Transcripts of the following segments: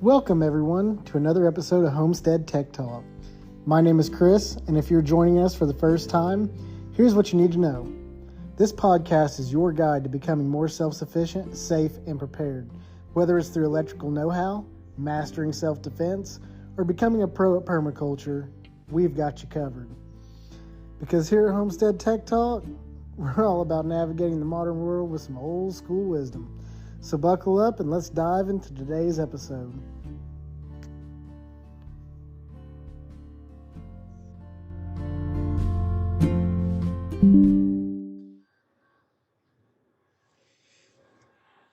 Welcome everyone to another episode of Homestead Tech Talk. My name is Chris, and if you're joining us for the first time, here's what you need to know. This podcast is your guide to becoming more self-sufficient, safe, and prepared. Whether it's through electrical know-how, mastering self-defense, or becoming a pro at permaculture, we've got you covered. Because here at Homestead Tech Talk, we're all about navigating the modern world with some old school wisdom. So buckle up and let's dive into today's episode.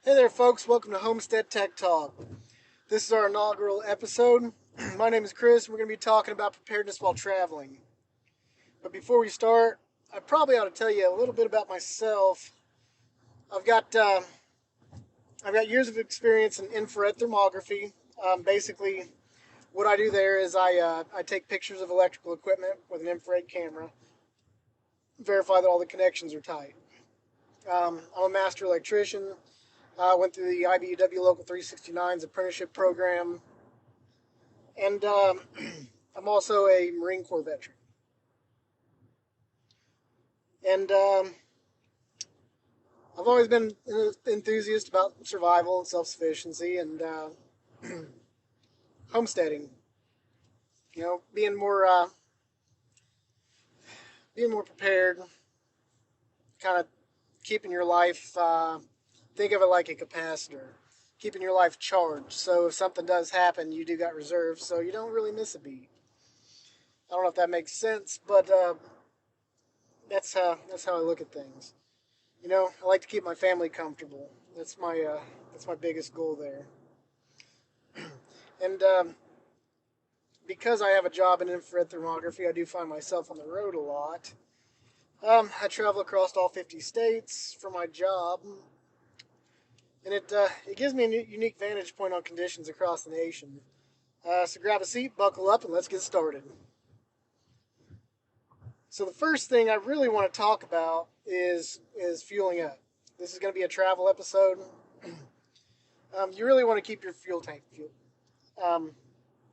Hey there folks, welcome to Homestead Tech Talk. This is our inaugural episode. My name is Chris and we're going to be talking about preparedness while traveling. But before we start, I probably ought to tell you a little bit about myself. I've got years of experience in infrared thermography. Basically, what I do there is I take pictures of electrical equipment with an infrared camera, verify that all the connections are tight. I'm a master electrician. I went through the IBEW Local 369's apprenticeship program, and I'm also a Marine Corps veteran. And I've always been an enthusiast about survival and self-sufficiency and homesteading. You know, being more prepared, kind of keeping your life. Think of it like a capacitor, keeping your life charged. So if something does happen, you do got reserves, so you don't really miss a beat. I don't know if that makes sense, but that's how I look at things. You know, I like to keep my family comfortable. That's my biggest goal there. And because I have a job in infrared thermography, I do find myself on the road a lot. I travel across all 50 states for my job, and it gives me a unique vantage point on conditions across the nation. So grab a seat, buckle up, and let's get started. So the first thing I really want to talk about is fueling up. This is going to be a travel episode. You really want to keep your fuel tank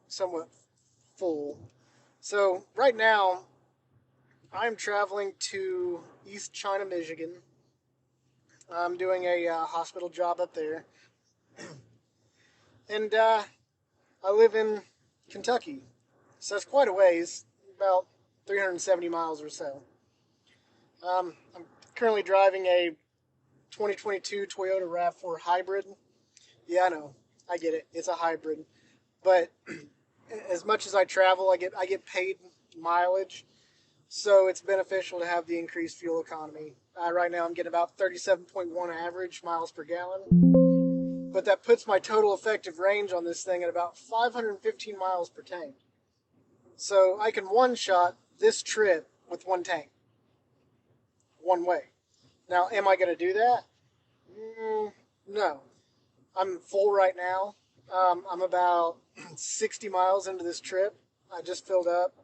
somewhat full. So right now, I'm traveling to East China, Michigan. I'm doing a hospital job up there. And I live in Kentucky. So it's quite a ways, about 370 miles or so. I'm currently driving a 2022 Toyota RAV4 hybrid. Yeah, I know. I get it. It's a hybrid. But as much as I travel, I get paid mileage. So it's beneficial to have the increased fuel economy. Right now I'm getting about 37.1 average miles per gallon. But that puts my total effective range on this thing at about 515 miles per tank. So I can one-shot this trip with one tank. One way. Now, am I going to do that? No. I'm full right now. I'm about 60 miles into this trip. I just filled up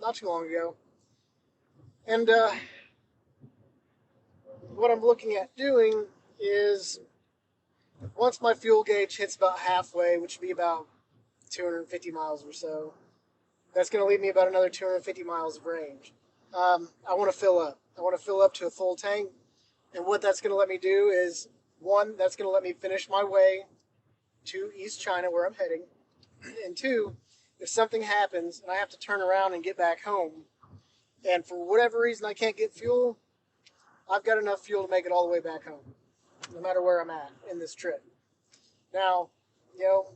not too long ago. And what I'm looking at doing is once my fuel gauge hits about halfway, which would be about 250 miles or so, that's going to leave me about another 250 miles of range. I want to fill up. I want to fill up to a full tank. And what that's going to let me do is, one, that's going to let me finish my way to East China where I'm heading. And two, if something happens and I have to turn around and get back home, and for whatever reason I can't get fuel, I've got enough fuel to make it all the way back home, no matter where I'm at in this trip. Now, you know,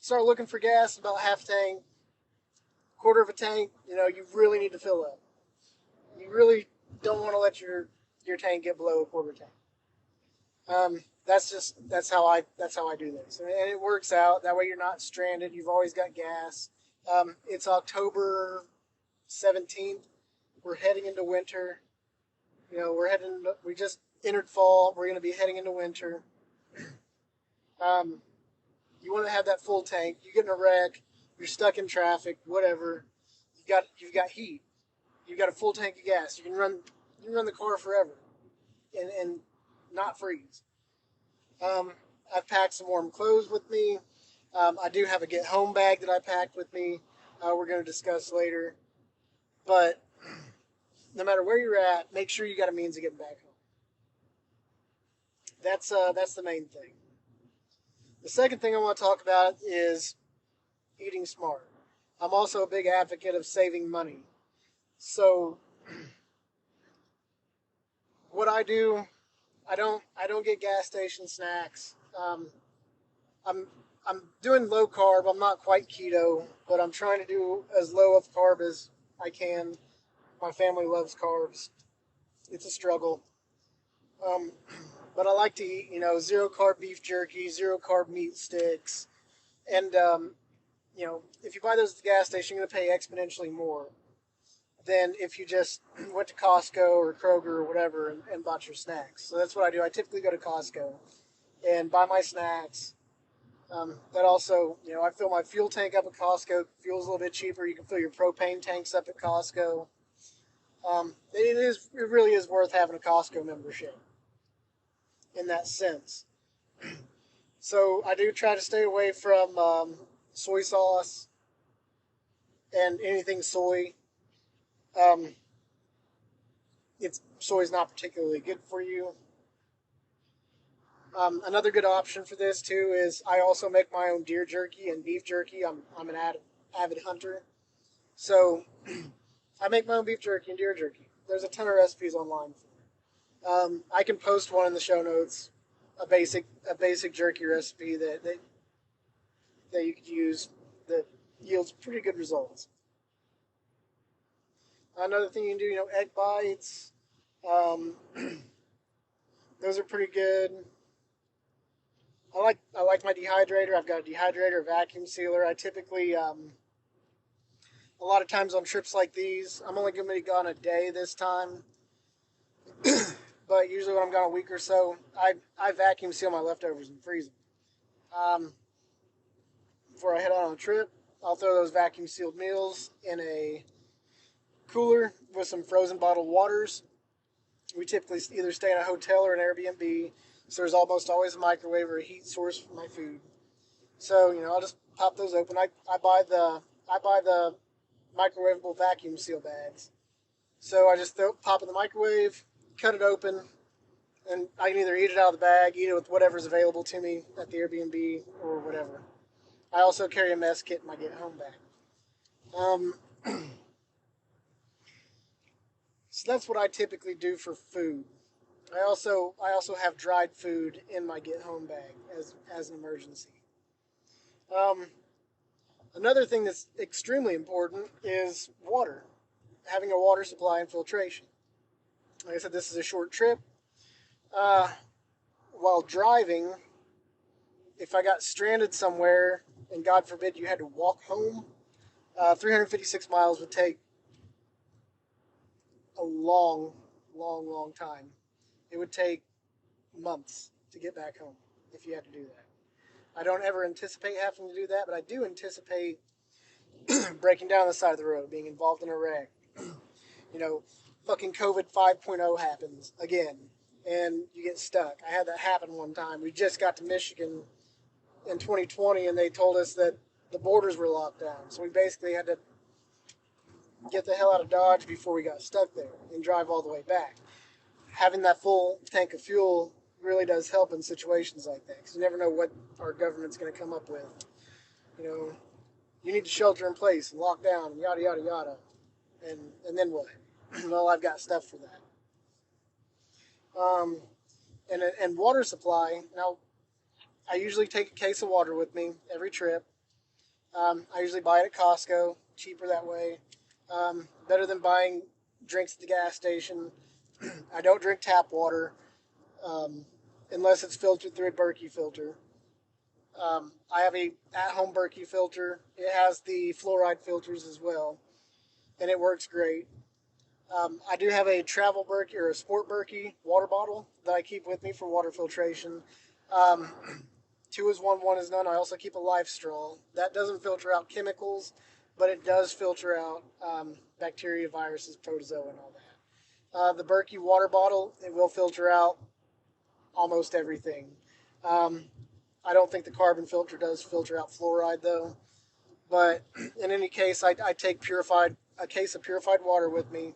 start looking for gas, about half tank, quarter of a tank, you know, you really need to fill up. You really don't want to let your tank get below a quarter tank. That's how I do this, and it works out. That way you're not stranded. You've always got gas. It's October 17th. We're heading into winter. You know, we just entered fall. We're going to be heading into winter. You want to have that full tank. You get in a wreck. You're stuck in traffic. Whatever. You've got heat. You've got a full tank of gas. You can run the car forever, and not freeze. I've packed some warm clothes with me. I do have a get home bag that I packed with me. We're going to discuss later. But no matter where you're at, make sure you got a means of getting back home. That's the main thing. The second thing I want to talk about is eating smart. I'm also a big advocate of saving money. So what I do, I don't get gas station snacks. I'm I'm doing low carb. I'm not quite keto, but I'm trying to do as low of carb as I can. My family loves carbs. It's a struggle. Um, but I like to eat, zero carb beef jerky, zero carb meat sticks, and if you buy those at the gas station, you're going to pay exponentially more than if you just went to Costco or Kroger or whatever and bought your snacks. So that's what I do. I typically go to Costco and buy my snacks. That also, I fill my fuel tank up at Costco. Fuel's a little bit cheaper. You can fill your propane tanks up at Costco. It really is worth having a Costco membership in that sense. So I do try to stay away from soy sauce and anything soy. Um, Soy is not particularly good for you. Another good option for this too is I also make my own deer jerky and beef jerky. I'm an avid hunter, so I make my own beef jerky and deer jerky. There's a ton of recipes online for it. I can post one in the show notes, a basic jerky recipe that you could use that yields pretty good results. Another thing you can do, egg bites. Um, those are pretty good. I like my dehydrator. I've got a dehydrator, a vacuum sealer. I typically a lot of times on trips like these, I'm only going to be gone a day this time, but usually when I'm gone a week or so, I vacuum seal my leftovers and freeze them. Before I head out on a trip, I'll throw those vacuum sealed meals in a cooler with some frozen bottled waters. We typically either stay in a hotel or an Airbnb, so there's almost always a microwave or a heat source for my food. So I'll just pop those open. I buy the microwavable vacuum seal bags. So I just pop in the microwave, cut it open, and I can either eat it out of the bag, eat it with whatever's available to me at the Airbnb or whatever. I also carry a mess kit in my get home bag. Um, so that's what I typically do for food. I also have dried food in my get home bag as an emergency. Um, Another thing that's extremely important is water, having a water supply and filtration. Like I said, this is a short trip. Uh, while driving, if I got stranded somewhere and God forbid you had to walk home, 356 miles would take a long, long, long time. It would take months to get back home if you had to do that. I don't ever anticipate having to do that, but I do anticipate breaking down the side of the road, being involved in a wreck. You know, fucking COVID 5.0 happens again, and you get stuck. I had that happen one time. We just got to Michigan in 2020, and they told us that the borders were locked down. So we basically had to get the hell out of Dodge before we got stuck there and drive all the way back. Having that full tank of fuel really does help in situations like that, because you never know what our government's going to come up with. You know, you need to shelter in place and lock down and yada yada yada, and then what? Well, I've got stuff for that. Um, and water supply. Now, I usually take a case of water with me every trip. I usually buy it at Costco, cheaper that way. Better than buying drinks at the gas station. I don't drink tap water unless it's filtered through a Berkey filter. I have a at-home Berkey filter. It has the fluoride filters as well, and it works great. I do have a travel Berkey or a sport Berkey water bottle that I keep with me for water filtration. Um, Two is one, one is none. I also keep a life straw. That doesn't filter out chemicals, but it does filter out bacteria, viruses, protozoa, and all that. The Berkey water bottle, it will filter out almost everything. Um, I don't think the carbon filter does filter out fluoride though. But in any case, I take a case of purified water with me.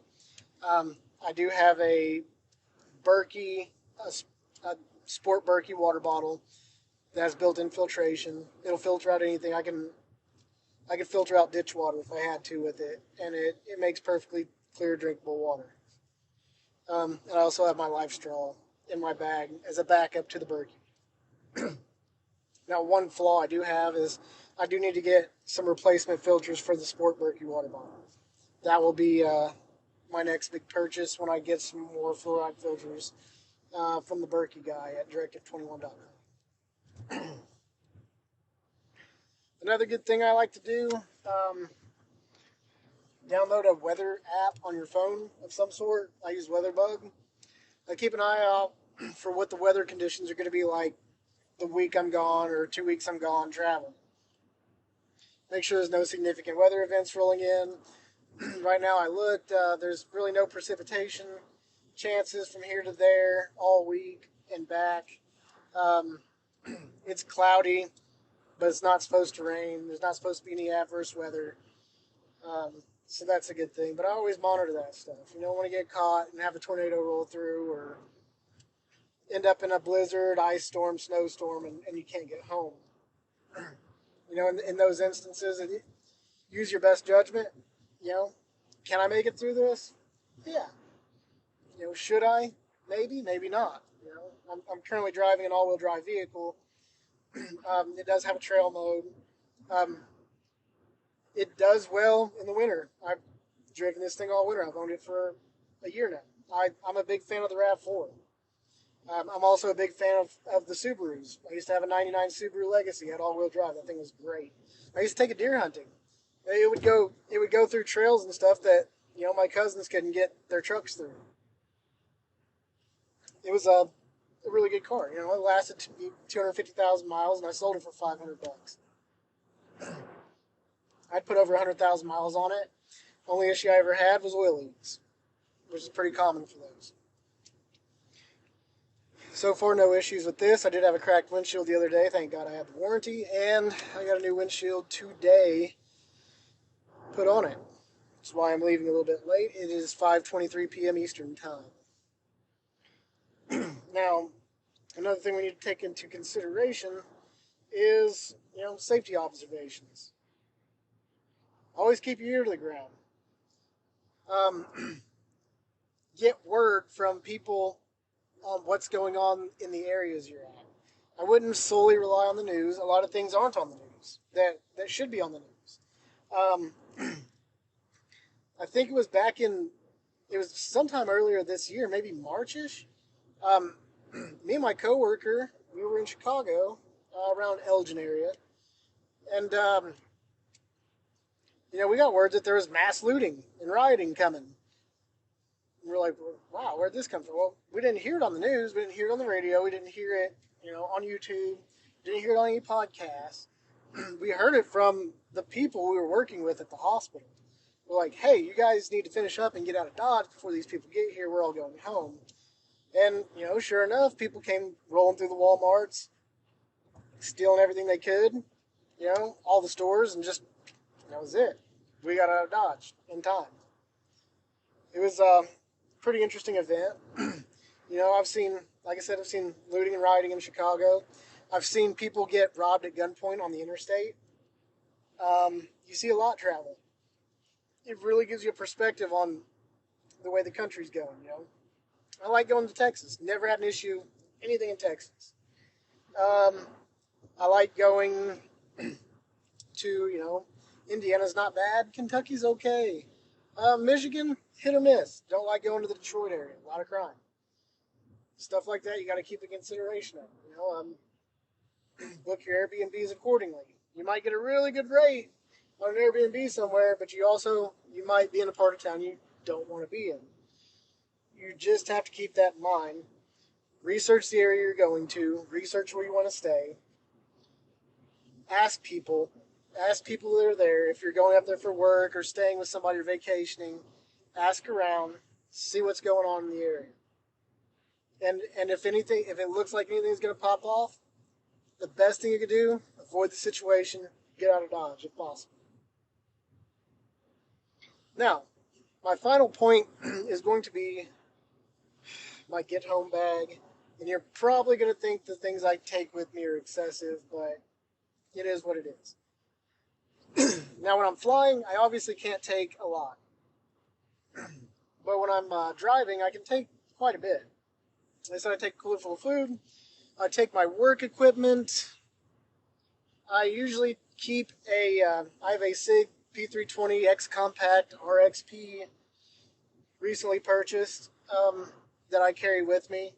I do have a Berkey, a Sport Berkey water bottle that has built-in filtration. It'll filter out anything. I can filter out ditch water if I had to with it, and it makes perfectly clear, drinkable water. And I also have my life straw in my bag as a backup to the Berkey. Now, one flaw I do have is I do need to get some replacement filters for the Sport Berkey water bottle. That will be my next big purchase when I get some more fluoride filters from the Berkey guy at directive21.com. Another good thing I like to do, download a weather app on your phone of some sort. I use WeatherBug. I keep an eye out for what the weather conditions are going to be like the week I'm gone or 2 weeks I'm gone traveling. Make sure there's no significant weather events rolling in. Right now I looked, there's really no precipitation chances from here to there all week and back. It's cloudy, but it's not supposed to rain. There's not supposed to be any adverse weather. So that's a good thing. But I always monitor that stuff. You don't want to get caught and have a tornado roll through or end up in a blizzard, ice storm, snowstorm, and you can't get home. You know, in those instances, use your best judgment. You know, can I make it through this? Yeah. You know, should I? Maybe, maybe not. You know, I'm currently driving an all-wheel drive vehicle. It does have a trail mode. It does well in the winter. I've driven this thing all winter. I've owned it for a year now. I'm a big fan of the RAV4. I'm also a big fan of the Subarus. I used to have a 99 Subaru Legacy, had all-wheel drive. That thing was great. I used to take it deer hunting. It would go through trails and stuff that, you know, my cousins couldn't get their trucks through. It was a really good car. You know, it lasted 250,000 miles, and I sold it for $500. I'd put over 100,000 miles on it. Only issue I ever had was oil leaks, which is pretty common for those. So far, no issues with this. I did have a cracked windshield the other day. Thank God I had the warranty, and I got a new windshield today put on it. That's why I'm leaving a little bit late. It is 5:23 p.m. Eastern Time. Now, another thing we need to take into consideration is, you know, safety observations. Always keep your ear to the ground. Get word from people on what's going on in the areas you're at. I wouldn't solely rely on the news. A lot of things aren't on the news that should be on the news. I think it was sometime earlier this year, maybe March-ish. Me and my coworker, we were in Chicago, around Elgin area, and you know, we got word that there was mass looting and rioting coming. And we're like, wow, where'd this come from? Well, we didn't hear it on the news, we didn't hear it on the radio, we didn't hear it, you know, on YouTube, didn't hear it on any podcasts. We heard it from the people we were working with at the hospital. We're like, hey, you guys need to finish up and get out of Dodge before these people get here. We're all going home. And, you know, sure enough, people came rolling through the Walmarts, stealing everything they could, you know, all the stores, and just, that was it. We got out of Dodge in time. It was a pretty interesting event. You know, I've seen looting and rioting in Chicago. I've seen people get robbed at gunpoint on the interstate. You see a lot travel. It really gives you a perspective on the way the country's going, you know. I like going to Texas. Never had an issue, anything in Texas. I like going to, you know, Indiana's not bad. Kentucky's okay. Michigan, hit or miss. Don't like going to the Detroit area. A lot of crime. Stuff like that you got to keep in consideration of. You know, book your Airbnbs accordingly. You might get a really good rate on an Airbnb somewhere, but you might be in a part of town you don't want to be in. You just have to keep that in mind. Research the area you're going to. Research where you want to stay. Ask people that are there. If you're going up there for work or staying with somebody or vacationing, ask around, see what's going on in the area. And if it looks like anything's going to pop off, the best thing you could do, avoid the situation, get out of Dodge if possible. Now, my final point is going to be my get home bag. And you're probably going to think the things I take with me are excessive, but it is what it is. Now, when I'm flying, I obviously can't take a lot. But when I'm driving, I can take quite a bit. I said I take a cooler full of food. I take my work equipment. I usually keep I have a SIG P320 X Compact RXP recently purchased that I carry with me.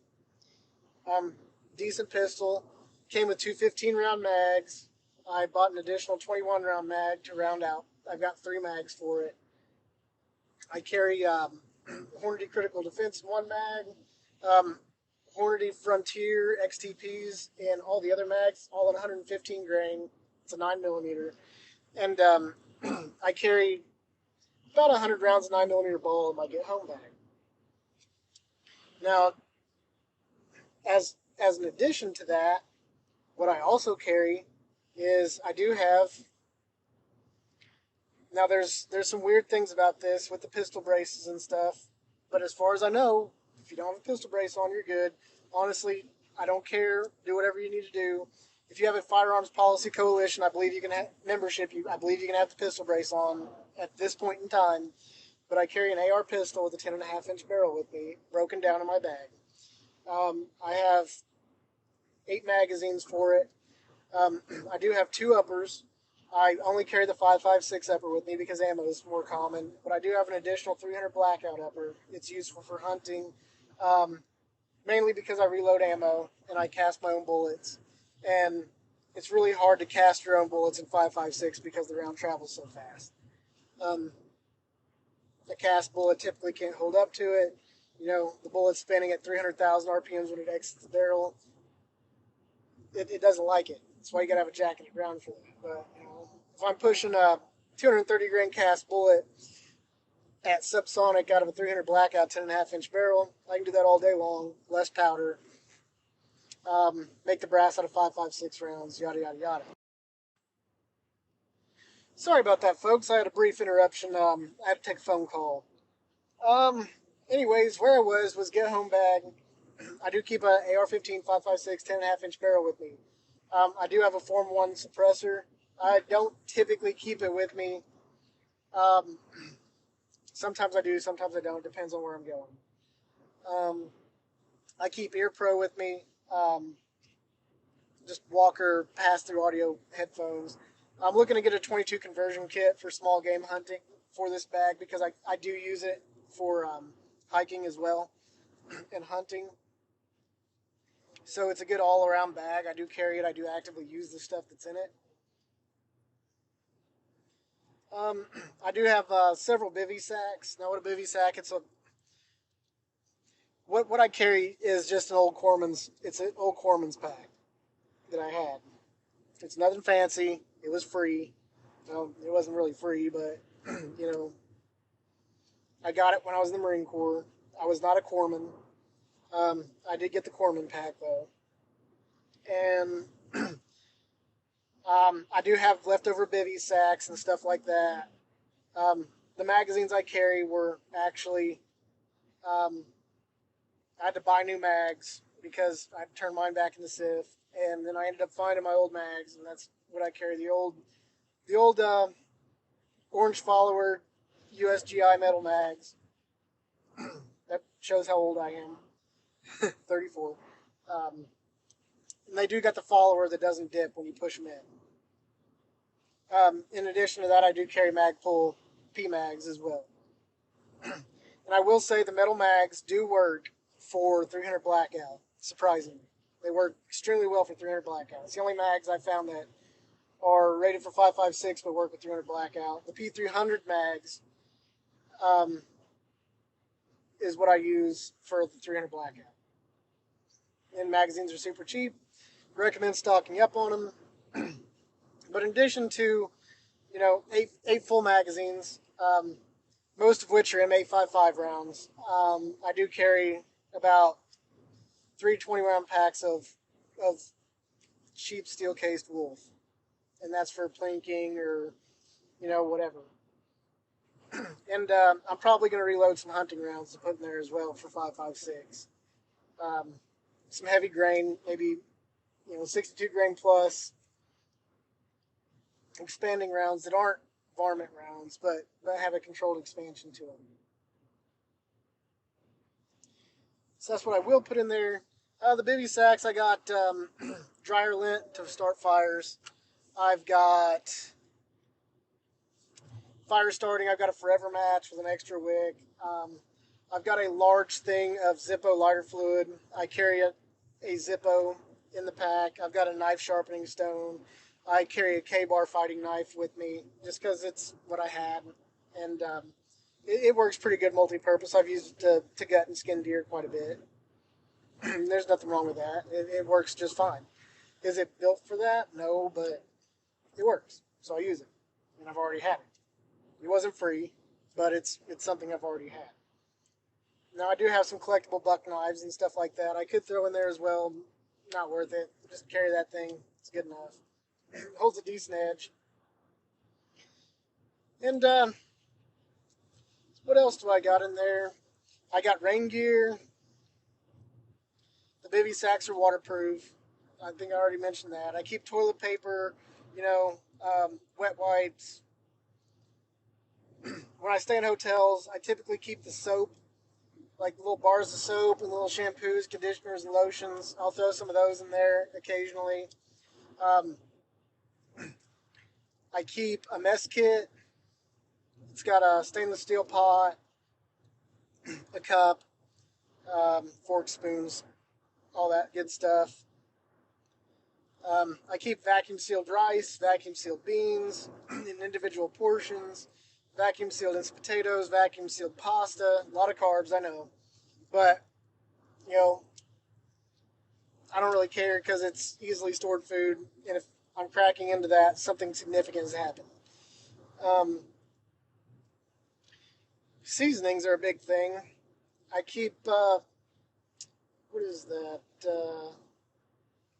Decent pistol. Came with two 15-round mags. I bought an additional 21-round mag to round out. I've got 3 mags for it. I carry Hornady Critical Defense in 1 mag, Hornady Frontier XTPs, and all the other mags, all in 115 grain. It's a 9mm. And I carry about 100 rounds of 9mm ball in my get home bag. Now, as an addition to that, what I also carry is I do have. Now, there's some weird things about this with the pistol braces and stuff, but as far as I know, if you don't have a pistol brace on, you're good. Honestly, I don't care. Do whatever you need to do. If you have a Firearms Policy Coalition, I believe you can have membership. I believe you can have the pistol brace on at this point in time. But I carry an AR pistol with a 10.5-inch barrel with me, broken down in my bag. I have 8 magazines for it. I do have 2 uppers. I only carry the 5.56 upper with me because ammo is more common, but I do have an additional 300 blackout upper. It's useful for hunting, mainly because I reload ammo and I cast my own bullets. And it's really hard to cast your own bullets in 5.56 because the round travels so fast. A cast bullet typically can't hold up to it. You know, the bullet's spinning at 300,000 RPMs when it exits the barrel. It doesn't like it. That's why you gotta have a jack in the ground for that. But you know, if I'm pushing a 230 grain cast bullet at subsonic out of a 300 blackout 10.5-inch barrel, I can do that all day long. Less powder. Make the brass out of 5.56 rounds. Yada yada yada. Sorry about that, folks. I had a brief interruption. I had to take a phone call. Anyways, where I was get home bag. I do keep a AR-15 5.56 10.5-inch barrel with me. I do have a Form 1 suppressor. I don't typically keep it with me. Sometimes I do, sometimes I don't. Depends on where I'm going. I keep Ear Pro with me. Just Walker pass-through audio headphones. I'm looking to get a 22 conversion kit for small game hunting for this bag because I do use it for hiking as well and hunting. So it's a good all-around bag. I do carry it. I do actively use the stuff that's in it. I do have several bivy sacks. Now, what a bivy sack? What I carry is just an old Corman's. It's an old Corman's pack that I had. It's nothing fancy. It was free. Well, it wasn't really free, but you know, I got it when I was in the Marine Corps. I was not a corpsman. I did get the corpsman pack though, and I do have leftover bivy sacks and stuff like that. The magazines I carry were actually, I had to buy new mags because I turned mine back in the SIF, and then I ended up finding my old mags, and that's what I carry. The old Orange Follower USGI metal mags. That shows how old I am. 34. And they do got the follower that doesn't dip when you push them in. In addition to that, I do carry Magpul P-mags as well. And I will say the metal mags do work for 300 blackout, surprisingly. They work extremely well for 300 blackout. It's the only mags I've found that are rated for 5.56 but work with 300 blackout. The P300 mags is what I use for the 300 blackout. And magazines are super cheap. Recommend stocking up on them. But in addition to, you know, eight full magazines, most of which are M855 rounds, I do carry about 3 20-round packs of cheap steel cased wolf, and that's for plinking or whatever. And I'm probably going to reload some hunting rounds to put in there as well for 5.56. Some heavy grain, maybe 62 grain plus, expanding rounds that aren't varmint rounds, but have a controlled expansion to them. So that's what I will put in there. The bivy sacks, I got dryer lint to start fires. I've got fire starting. I've got a forever match with an extra wick. I've got a large thing of Zippo lighter fluid. I carry a Zippo in the pack. I've got a knife sharpening stone. I carry a K-bar fighting knife with me just because it's what I had. And it works pretty good multi-purpose. I've used it to gut and skin deer quite a bit. There's nothing wrong with that. It works just fine. Is it built for that? No, but it works. So I use it. And I've already had it. It wasn't free, but it's something I've already had. Now I do have some collectible buck knives and stuff like that. I could throw in there as well. Not worth it. Just carry that thing. It's good enough. It holds a decent edge. And what else do I got in there? I got rain gear. The bivy sacks are waterproof. I think I already mentioned that. I keep toilet paper, wet wipes. When I stay in hotels, I typically keep the soap, like little bars of soap and little shampoos, conditioners, and lotions. I'll throw some of those in there occasionally. I keep a mess kit. It's got a stainless steel pot, a cup, forks, spoons, all that good stuff. I keep vacuum sealed rice, vacuum sealed beans in individual portions, vacuum sealed instant potatoes, vacuum sealed pasta. A lot of carbs, I know. But, I don't really care because it's easily stored food. And if I'm cracking into that, something significant has happened. Seasonings are a big thing. I keep, what is that?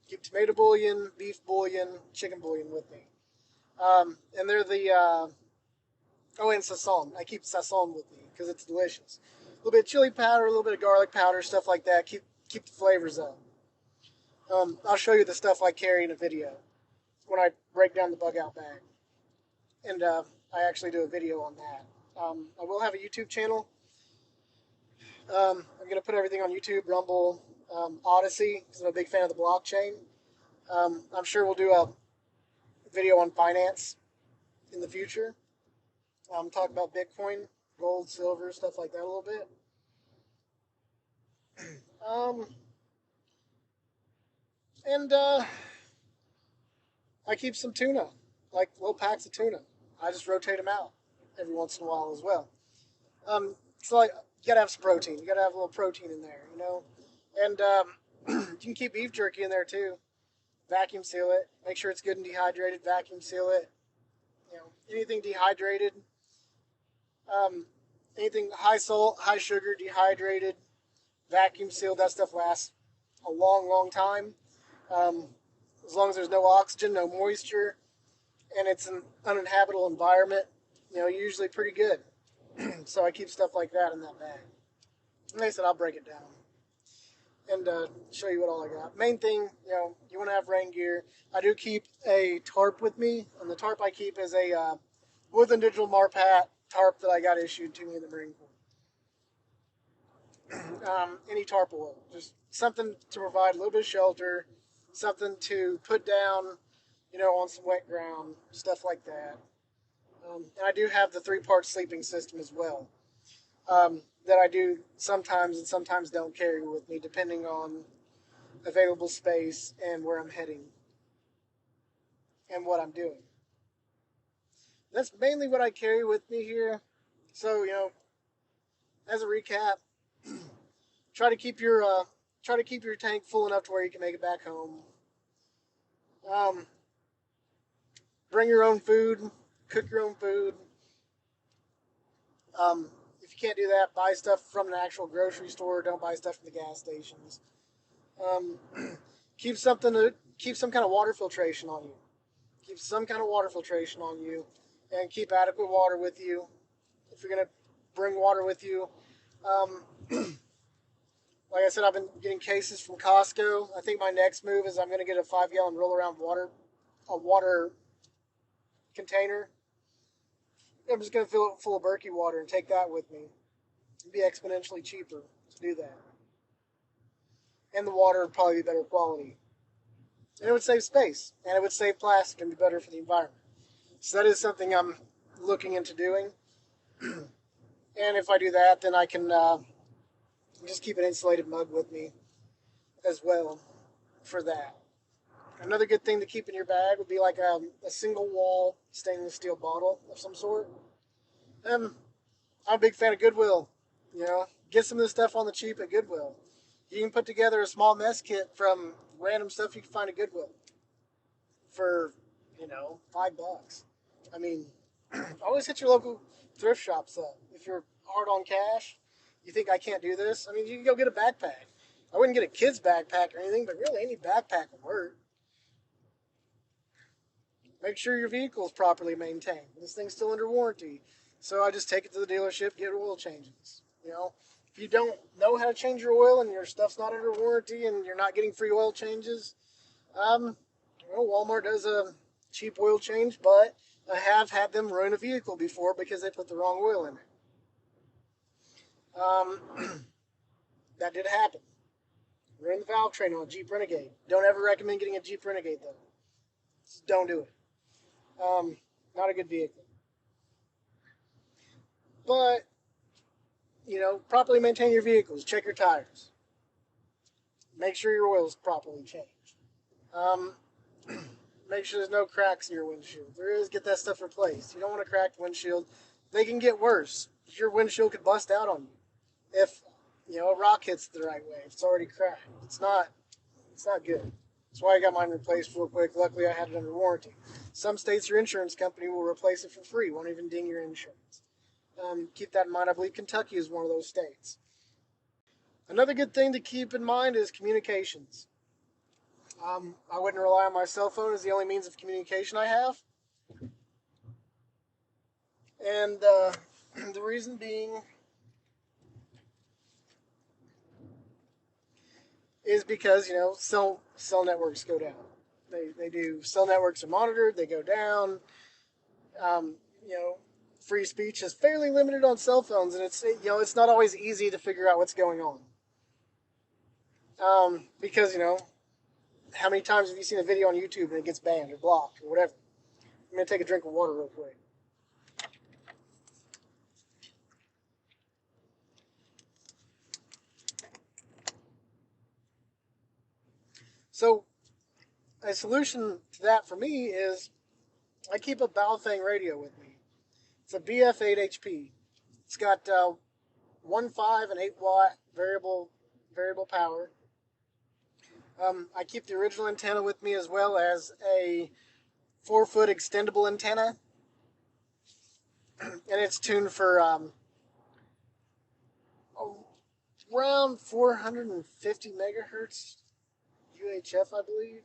Keep tomato bouillon, beef bouillon, chicken bouillon with me. And they're the, and sazon. I keep sazon with me because it's delicious. A little bit of chili powder, a little bit of garlic powder, stuff like that. Keep the flavors up. I'll show you the stuff I carry in a video when I break down the bug out bag. And I actually do a video on that. I will have a YouTube channel. I'm going to put everything on YouTube, Rumble, Odyssey, because I'm a big fan of the blockchain. I'm sure we'll do a video on finance in the future. Talk about Bitcoin, gold, silver, stuff like that a little bit. And I keep some tuna, like little packs of tuna. I just rotate them out every once in a while as well. So you gotta have some protein. You gotta have a little protein in there, And you can keep beef jerky in there too. Vacuum seal it. Make sure it's good and dehydrated. Vacuum seal it. Anything dehydrated. Anything high salt, high sugar, dehydrated, vacuum sealed. That stuff lasts a long, long time. As long as there's no oxygen, no moisture, and it's an uninhabitable environment, usually pretty good. So I keep stuff like that in that bag. And like I said, I'll break it down and show you what all I got. Main thing, you want to have rain gear. I do keep a tarp with me, and the tarp I keep is a Woodland Digital Marpat tarp that I got issued to me in the Marine Corps. Any tarp will work. Just something to provide a little bit of shelter, something to put down, on some wet ground, stuff like that. And I do have the 3-part sleeping system as well, that I do sometimes and sometimes don't carry with me, depending on available space and where I'm heading and what I'm doing. That's mainly what I carry with me here. So, as a recap, try to keep your tank full enough to where you can make it back home. Bring your own food, cook your own food. If you can't do that, buy stuff from an actual grocery store. Don't buy stuff from the gas stations. Keep something keep some kind of water filtration on you. Keep some kind of water filtration on you, and keep adequate water with you. If you're gonna bring water with you, um, like I said, I've been getting cases from Costco. I think my next move is I'm gonna get a 5-gallon roll around a water container. I'm just gonna fill it full of Berkey water and take that with me. It'd be exponentially cheaper to do that, and the water would probably be better quality. And it would save space, and it would save plastic and be better for the environment. So that is something I'm looking into doing. And if I do that, then I can just keep an insulated mug with me as well for that. Another good thing to keep in your bag would be like a single wall stainless steel bottle of some sort. I'm a big fan of Goodwill. Get some of this stuff on the cheap at Goodwill. You can put together a small mess kit from random stuff you can find at Goodwill for, $5. I mean, always hit your local thrift shops up. If you're hard on cash, you think I can't do this? I mean, you can go get a backpack. I wouldn't get a kid's backpack or anything, but really any backpack will work. Make sure your vehicle is properly maintained. This thing's still under warranty. So I just take it to the dealership, get oil changes. If you don't know how to change your oil and your stuff's not under warranty and you're not getting free oil changes, Walmart does a cheap oil change, but I have had them ruin a vehicle before because they put the wrong oil in it. That did happen. Ruined the valve train on a Jeep Renegade. Don't ever recommend getting a Jeep Renegade, though. Just don't do it. Not a good vehicle. But, properly maintain your vehicles. Check your tires. Make sure your oil is properly changed. Make sure there's no cracks in your windshield. If there is, get that stuff replaced. You don't want a cracked windshield. They can get worse. Your windshield could bust out on you if a rock hits it the right way. If it's already cracked, it's not good. That's why I got mine replaced real quick. Luckily, I had it under warranty. Some states, your insurance company will replace it for free. Won't even ding your insurance. Keep that in mind. I believe Kentucky is one of those states. Another good thing to keep in mind is communications. I wouldn't rely on my cell phone as the only means of communication I have. And the reason being is because, cell networks go down. They do. Cell networks are monitored. They go down. Free speech is fairly limited on cell phones, and it's not always easy to figure out what's going on. Because, how many times have you seen a video on YouTube and it gets banned or blocked or whatever? I'm going to take a drink of water real quick. So, a solution to that for me is I keep a Baofeng radio with me. It's a BF8 HP. It's got 1.5 and 8 watt variable power. I keep the original antenna with me as well as a 4-foot extendable antenna. And it's tuned for around 450 megahertz UHF, I believe.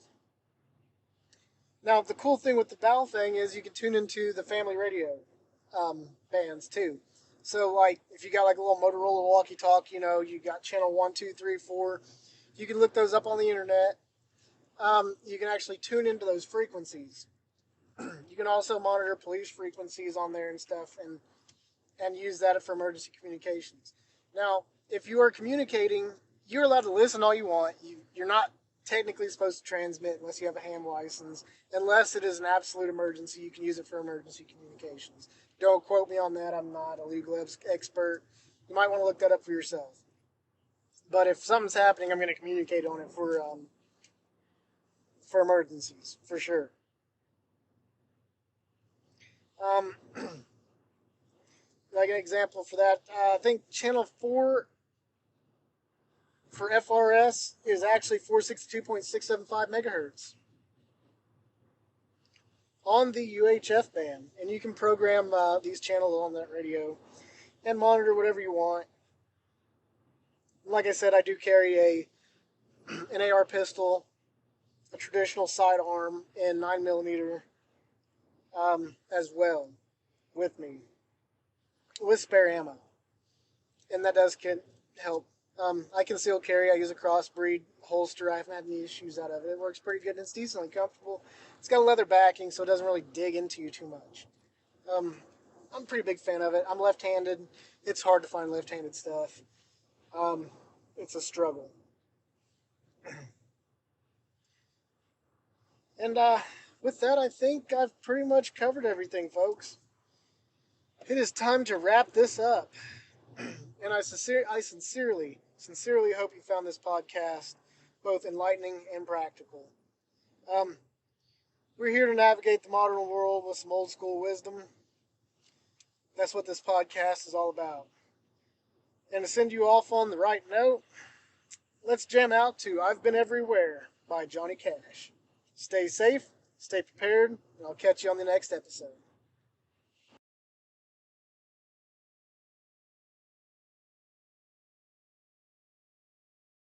Now, the cool thing with the Baofeng is you can tune into the family radio bands too. So, like, if you got like a little Motorola walkie-talkie, you got channel 1, 2, 3, 4. You can look those up on the internet. You can actually tune into those frequencies. You can also monitor police frequencies on there and stuff, and use that for emergency communications. Now, if you are communicating, you're allowed to listen all you want. You're not technically supposed to transmit unless you have a ham license. Unless it is an absolute emergency, you can use it for emergency communications. Don't quote me on that. I'm not a legal expert. You might want to look that up for yourself. But if something's happening, I'm going to communicate on it for emergencies, for sure. Like an example for that, I think channel 4 for FRS is actually 462.675 megahertz on the UHF band, and you can program these channels on that radio and monitor whatever you want. Like I said, I do carry an AR pistol a traditional sidearm and 9mm as well with me with spare ammo, and that does help. I conceal carry. I use a crossbreed holster. I haven't had any issues out of it. It works pretty good and it's decently comfortable. It's got a leather backing, so it doesn't really dig into you too much. I'm a pretty big fan of it. I'm left-handed. It's hard to find left-handed stuff. It's a struggle. And with that, I think I've pretty much covered everything, folks. It is time to wrap this up. And I sincerely hope you found this podcast both enlightening and practical. We're here to navigate the modern world with some old school wisdom. That's what this podcast is all about. And to send you off on the right note, let's jam out to I've Been Everywhere by Johnny Cash. Stay safe, stay prepared, and I'll catch you on the next episode.